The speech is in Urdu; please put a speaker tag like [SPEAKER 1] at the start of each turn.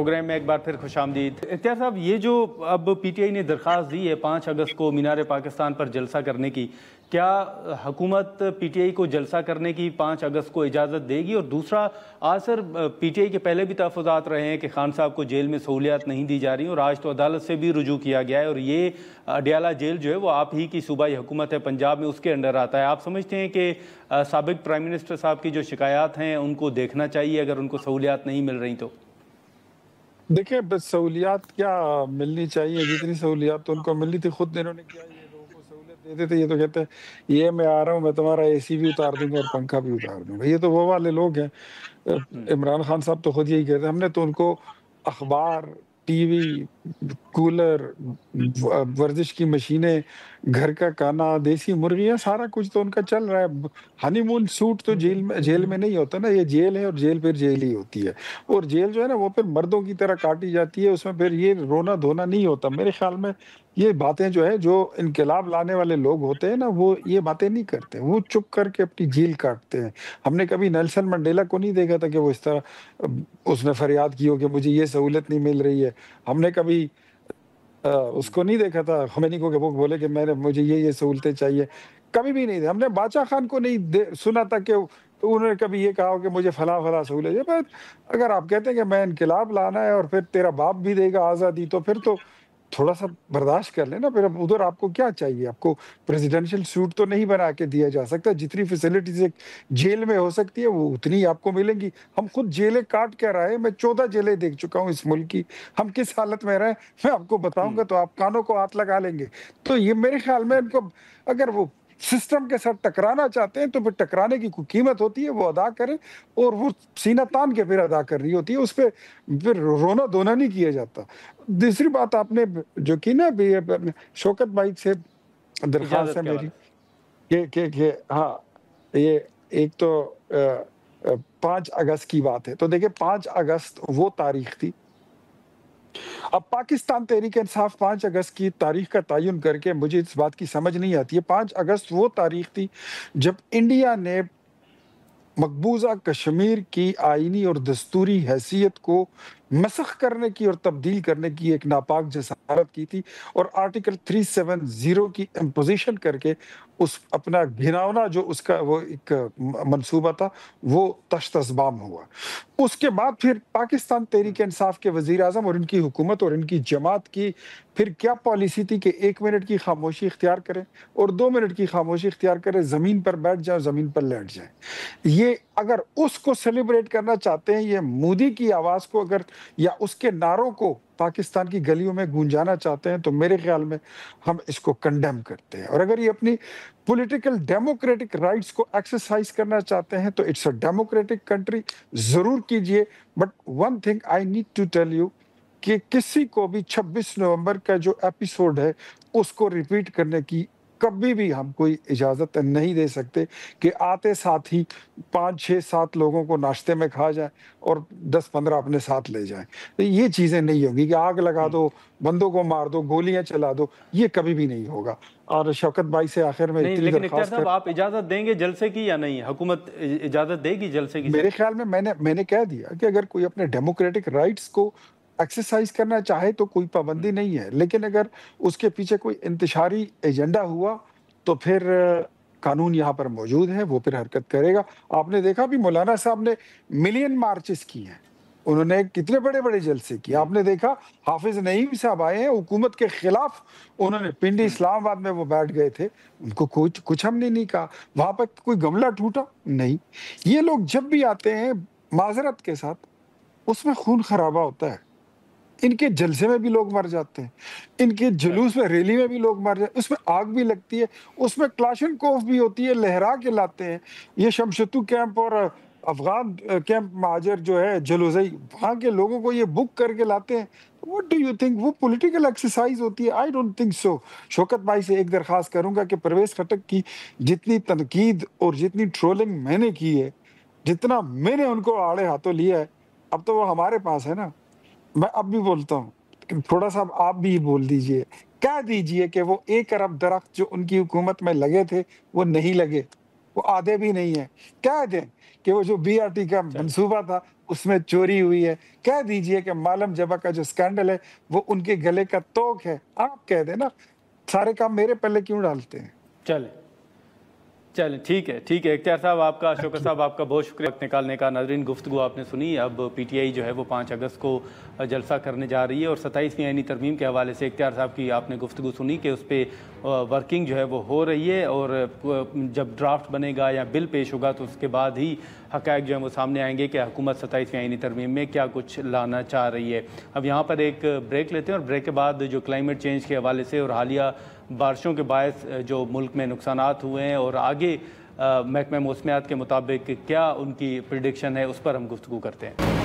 [SPEAKER 1] پروگرام میں ایک بار پھر خوش آمدید۔ اختیار صاحب، یہ جو اب پی ٹی آئی نے درخواست دی ہے 5 اگست کو مینار پاکستان پر جلسہ کرنے کی، کیا حکومت پی ٹی آئی کو جلسہ کرنے کی 5 اگست کو اجازت دے گی؟ اور دوسرا، آج سر پی ٹی آئی کے پہلے بھی تحفظات رہے ہیں کہ خان صاحب کو جیل میں سہولیات نہیں دی جا رہی، اور آج تو عدالت سے بھی رجوع کیا گیا ہے، اور یہ اڈیالہ جیل جو ہے وہ آپ ہی کی صوبائی حکومت ہے پنجاب میں، اس کے انڈر آتا ہے۔ آپ سمجھتے ہیں کہ سابق پرائم منسٹر صاحب کی جو شکایات ہیں ان کو دیکھنا چاہیے اگر ان کو سہولیات نہیں مل رہی تو؟
[SPEAKER 2] دیکھیں، بس سہولیات کیا ملنی چاہیے، جتنی سہولیات تو ان کو ملنی تھی خود انہوں نے کیا، یہ لوگوں کو سہولیت دیتے تھے، یہ تو کہتے ہیں یہ میں آ رہا ہوں میں تمہارا اے سی بھی اتار دوں گا اور پنکھا بھی اتار دوں گا۔ یہ تو وہ والے لوگ ہیں۔ عمران خان صاحب تو خود یہی کہتے ہیں، ہم نے تو ان کو اخبار، ٹی وی، کولر، ورزش کی مشینیں، گھر کا کھانا، دیسی مرغیاں، سارا کچھ تو ان کا چل رہا ہے۔ ہنی مون سوٹ تو جیل میں نہیں ہوتا نا، یہ جیل ہے اور جیل پھر جیل ہی ہوتی ہے، اور جیل جو ہے نا وہ پھر مردوں کی طرح کاٹی جاتی ہے، اس میں پھر یہ رونا دھونا نہیں ہوتا۔ میرے خیال میں یہ باتیں جو ہے، جو انقلاب لانے والے لوگ ہوتے ہیں نا، وہ یہ باتیں نہیں کرتے، وہ چپ کر کے اپنی جیل کاٹتے ہیں۔ ہم نے کبھی نیلسن منڈیلا کو نہیں دیکھا تھا کہ وہ اس طرح اس نے فریاد کی ہو کہ مجھے یہ سہولت نہیں مل رہی ہے۔ ہم نے کبھی اس کو نہیں دیکھا تھا خمینی کو کہ وہ بولے کہ مجھے یہ سہولتیں چاہیے، کبھی بھی نہیں۔ ہم نے باچا خان کو نہیں سنا تھا کہ انہوں نے کبھی یہ کہا ہو کہ مجھے فلاں سہولت ہے۔ بس اگر آپ کہتے ہیں کہ میں انقلاب لانا ہے اور پھر تیرا باپ بھی دے گا آزادی، تو پھر تو تھوڑا سا برداشت کر لیں نا۔ پھر اب ادھر آپ کو کیا چاہیے؟ آپ کو پریزیڈنشل سوٹ تو نہیں بنا کے دیا جا سکتا، جتنی فیسلٹیز ایک جیل میں ہو سکتی ہے وہ اتنی آپ کو ملیں گی۔ ہم خود جیلیں کاٹ کے رہے ہیں، میں 14 جیلیں دیکھ چکا ہوں اس ملک کی، ہم کس حالت میں رہے میں آپ کو بتاؤں گا تو آپ کانوں کو ہاتھ لگا لیں گے۔ تو یہ میرے خیال میں ان کو اگر وہ سسٹم کے ساتھ ٹکرانا چاہتے ہیں تو پھر ٹکرانے کی کوئی قیمت ہوتی ہے، وہ ادا کریں، اور وہ سینہ تان کے پھر ادا کرنی ہوتی ہے، اس پہ پھر رونا دھونا نہیں کیا جاتا۔ دوسری بات آپ نے جو کی نا شوکت بھائی سے درخواست ہے میری کہ ہاں، یہ ایک تو 5 اگست کی بات ہے، تو دیکھیں 5 اگست وہ تاریخ تھی۔ اب پاکستان تحریک انصاف 5 اگست کی تاریخ کا تعین کر کے مجھے اس بات کی سمجھ نہیں آتی ہے۔ 5 اگست وہ تاریخ تھی جب انڈیا نے مقبوضہ کشمیر کی آئینی اور دستوری حیثیت کو مسخ کرنے کی اور تبدیل کرنے کی ایک ناپاک جسارت کی تھی، اور آرٹیکل 370 کی امپوزیشن کر کے اس اپنا گھناؤنا جو اس کا وہ ایک منصوبہ تھا وہ تشت اسبام ہوا۔ اس کے بعد پھر پاکستان تحریک انصاف کے وزیر اعظم اور ان کی حکومت اور ان کی جماعت کی پھر کیا پالیسی تھی کہ 1 منٹ کی خاموشی اختیار کریں اور 2 منٹ کی خاموشی اختیار کریں، زمین پر بیٹھ جائیں اور زمین پر لیٹ جائیں۔ یہ اگر اس کو سیلیبریٹ کرنا چاہتے ہیں، یہ مودی کی آواز کو اگر یا اس کے نعروں کو پاکستان کی گلیوں میں گونجانا چاہتے ہیں، تو میرے خیال میں ہم اس کو کنڈیم کرتے ہیں۔ اور اگر یہ اپنی پولیٹیکل ڈیموکریٹک رائٹس کو ایکسرسائز کرنا چاہتے ہیں تو اٹس اے ڈیموکریٹک کنٹری، ضرور کیجئے۔ But one thing I need to tell you کہ کسی کو بھی 26 نومبر کا جو ایپیسوڈ ہے اس کو ریپیٹ کرنے کی کبھی بھی ہم کوئی اجازت نہیں دے سکتے کہ آتے ساتھ ہی 5 6 7 لوگوں کو ناشتے میں کھا جائیں اور 10 15 اپنے ساتھ لے جائیں۔ یہ چیزیں نہیں ہوں گی کہ آگ لگا دو، بندوں کو مار دو، گولیاں چلا دو، یہ کبھی بھی نہیں ہوگا۔ اور شوکت بھائی سے آخر میں
[SPEAKER 1] نہیں،
[SPEAKER 2] اتنی
[SPEAKER 1] لیکن اختیار
[SPEAKER 2] درخواست
[SPEAKER 1] صاحب آپ اجازت دیں گے جلسے کی یا نہیں؟ حکومت اجازت دے گی جلسے کی؟
[SPEAKER 2] میرے خیال میں میں نے کہہ دیا کہ اگر کوئی اپنے ڈیموکریٹک رائٹس کو ایکسرسائز کرنا چاہے تو کوئی پابندی نہیں ہے، لیکن اگر اس کے پیچھے کوئی انتشاری ایجنڈا ہوا تو پھر قانون یہاں پر موجود ہے، وہ پھر حرکت کرے گا۔ آپ نے دیکھا بھی مولانا صاحب نے ملین مارچز کی ہیں، انہوں نے کتنے بڑے بڑے جلسے کیے۔ آپ نے دیکھا حافظ نعیم صاحب آئے ہیں حکومت کے خلاف، انہوں نے پنڈی اسلام آباد میں وہ بیٹھ گئے تھے، ان کو کچھ ہم نے نہیں کہا۔ وہاں پر کوئی گملہ ٹوٹا نہیں۔ یہ لوگ جب بھی آتے ہیں معذرت کے ساتھ، اس میں خون خرابہ ہوتا ہے، ان کے جلسے میں بھی لوگ مر جاتے ہیں، ان کے جلوس میں ریلی میں بھی لوگ مر جاتے ہیں، اس میں آگ بھی لگتی ہے، اس میں کلاشن کوف بھی ہوتی ہے، لہرا کے لاتے ہیں۔ یہ شمشتو کیمپ اور افغان کیمپ مہاجر جو ہے جلوزئی، وہاں کے لوگوں کو یہ بک کر کے لاتے ہیں۔ What do you think؟ وہ پولیٹیکل ایکسرسائز ہوتی ہے؟ I don't think so۔ شوکت بھائی سے ایک درخواست کروں گا کہ پرویز خٹک کی جتنی تنقید اور جتنی ٹرولنگ میں نے کی ہے، جتنا میں نے ان کو آڑے ہاتھوں لیا ہے، اب تو وہ ہمارے پاس ہے نا۔ میں اب بھی بولتا ہوں، لیکن تھوڑا سا آپ بھی بول دیجئے، کہہ دیجئے کہ وہ 1 ارب درخت جو ان کی حکومت میں لگے تھے وہ نہیں لگے، وہ آدھے بھی نہیں ہیں۔ کہہ دیں کہ وہ جو BRT کا منصوبہ تھا اس میں چوری ہوئی ہے، کہہ دیجئے کہ معلم جبہ کا جو سکینڈل ہے وہ ان کے گلے کا توق ہے، آپ کہہ دیں نا، سارے کام میرے پہلے کیوں ڈالتے ہیں؟
[SPEAKER 1] چلیں ٹھیک ہے اختیار صاحب آپ کا، شوکت صاحب آپ کا بہت شکریہ وقت نکالنے کا۔ ناظرین گفتگو آپ نے سنی، اب پی ٹی آئی جو ہے وہ 5 اگست کو جلسہ کرنے جا رہی ہے، اور 27ویں آئینی ترمیم کے حوالے سے اختیار صاحب کی آپ نے گفتگو سنی کہ اس پہ ورکنگ جو ہے وہ ہو رہی ہے، اور جب ڈرافٹ بنے گا یا بل پیش ہوگا تو اس کے بعد ہی حقائق جو ہیں وہ سامنے آئیں گے کہ حکومت 27ویں آئینی ترمیم میں کیا کچھ لانا چاہ رہی ہے۔ اب یہاں پر ایک بریک لیتے ہیں، اور بریک کے بعد جو کلائمیٹ چینج کے حوالے سے اور حالیہ بارشوں کے باعث جو ملک میں نقصانات ہوئے ہیں اور آگے محکمہ موسمیات کے مطابق کیا ان کی پریڈکشن ہے، اس پر ہم گفتگو کرتے ہیں۔